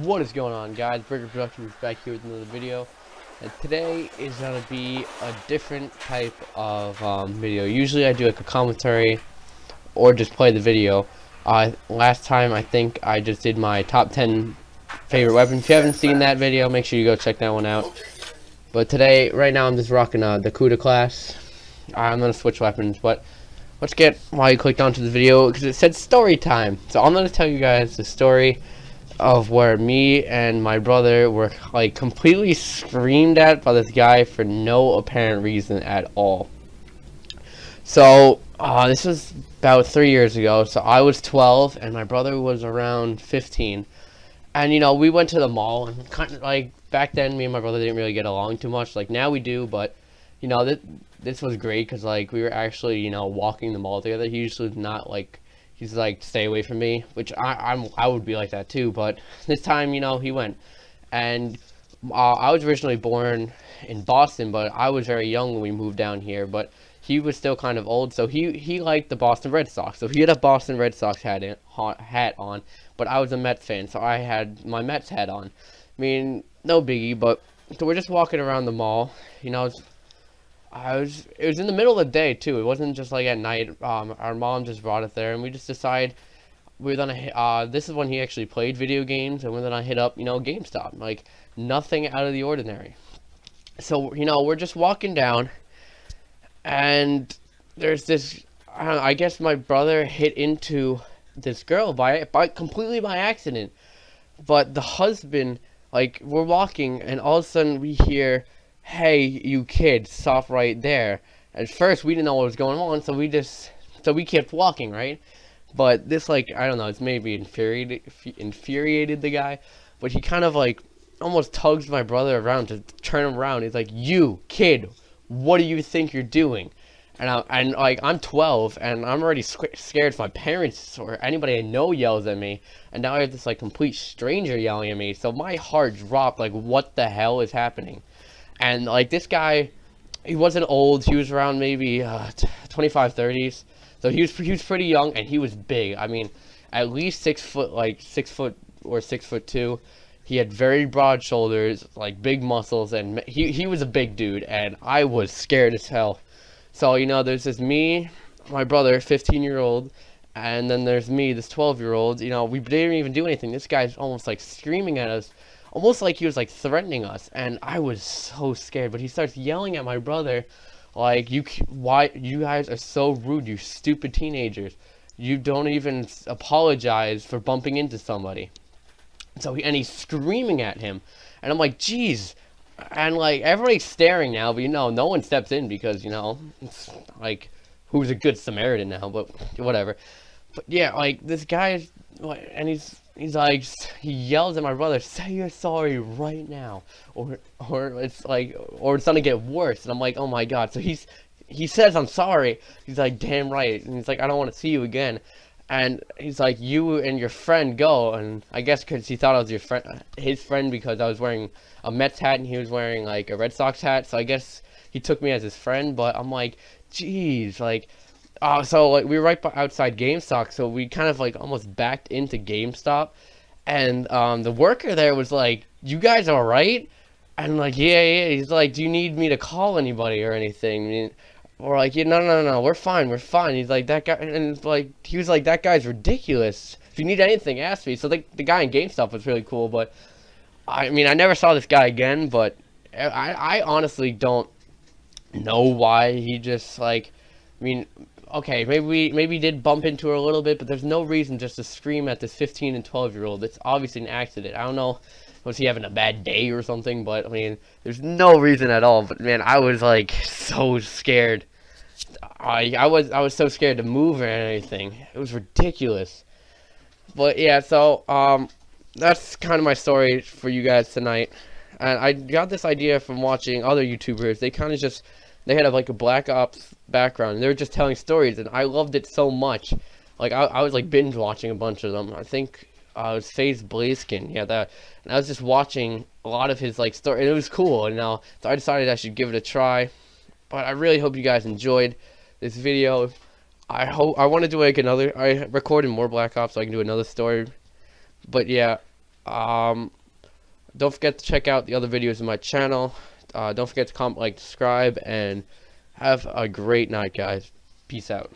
What is going on, guys? Burger Productions back here with another video, and today is gonna be a different type of video. Usually I do like a commentary or just play the video. Last time I think I just did my top 10 favorite weapons. If you haven't seen that video, make sure you go check that one out. But today, right now, I'm just rocking the Cuda class. I'm gonna switch weapons, but let's get why you clicked onto the video, because it said story time. So I'm gonna tell you guys the story of where me and my brother were like completely screamed at by this guy for no apparent reason at all. So this was about 3 years ago. So I was 12 and my brother was around 15, and you know, we went to the mall, and kind of like back then me and my brother didn't really get along too much like now we do, but you know, this was great because like we were actually, you know, walking the mall together. He usually not like, he's like, stay away from me, which I would be like that too, but this time, you know, he went. And I was originally born in Boston, but I was very young when we moved down here, but he was still kind of old, so he liked the Boston Red Sox, so he had a Boston Red Sox hat on, but I was a Mets fan, so I had my Mets hat on. I mean, no biggie, but so we're just walking around the mall, you know. It was in the middle of the day too. It wasn't just like at night. Our mom just brought it there, and we just decided we were gonna this is when he actually played video games, and we're gonna hit up, you know, GameStop. Like, nothing out of the ordinary. So, you know, we're just walking down, and there's this, I don't know, I guess my brother hit into this girl by completely by accident. But the husband, like, we're walking, and all of a sudden we hear, "Hey, you kid, stop right there." At first, we didn't know what was going on, so we kept walking, right? But this, like, I don't know, it's maybe infuriated the guy, but he kind of, like, almost tugs my brother around to turn him around. He's like, "You kid, what do you think you're doing?" And like, I'm 12, and I'm already scared if my parents or anybody I know yells at me, and now I have this, like, complete stranger yelling at me, so my heart dropped, like, what the hell is happening? And like, this guy, he wasn't old. He was around maybe 25, 30s. So he was pretty young, and he was big. I mean, at least 6 foot, like 6 foot or 6'2". He had very broad shoulders, like big muscles, and he was a big dude. And I was scared as hell. So, you know, there's this me, my brother, 15-year-old, and then there's me, this 12-year-old. You know, we didn't even do anything. This guy's almost like screaming at us, almost like he was like threatening us, and I was so scared. But he starts yelling at my brother, like, why you guys are so rude, you stupid teenagers. You don't even apologize for bumping into somebody. So he's screaming at him, and I'm like, geez. And like, everybody's staring now, but you know, no one steps in because, you know, it's like, who's a good Samaritan now? But whatever. But yeah, like, this guy, and he's like, he yells at my brother, "Say you're sorry right now, or it's like, or it's gonna get worse." And I'm like, oh my god. So he says, "I'm sorry." He's like, "Damn right." And he's like, "I don't want to see you again." And he's like, "You and your friend go." And I guess because he thought I was his friend, because I was wearing a Mets hat and he was wearing like a Red Sox hat. So I guess he took me as his friend. But I'm like, geez, like. So like, we were right outside GameStop, so we kind of like almost backed into GameStop, and the worker there was like, "You guys all right?" And like, yeah. He's like, "Do you need me to call anybody or anything?" And we're like, "Yeah, no, we're fine. He's like, "That guy," and like, he was like, "That guy's ridiculous. If you need anything, ask me." So the guy in GameStop was really cool, but I mean, I never saw this guy again. But I honestly don't know why he just, like, I mean, okay, maybe we did bump into her a little bit, but there's no reason just to scream at this 15 and 12-year-old. It's obviously an accident. I don't know, was he having a bad day or something? But I mean, there's no reason at all. But man, I was like so scared. I was so scared to move or anything. It was ridiculous. But yeah, so that's kind of my story for you guys tonight. And I got this idea from watching other YouTubers. They had like a Black Ops background, and they were just telling stories, and I loved it so much. Like, I was like binge watching a bunch of them. I think it was FaZe Blazkin, yeah, that. And I was just watching a lot of his like story, and it was cool. And now, so I decided I should give it a try. But I really hope you guys enjoyed this video. I want to do like another. I recorded more Black Ops, so I can do another story. But yeah, Don't forget to check out the other videos on my channel. Don't forget to comment, like, subscribe, and have a great night, guys. Peace out.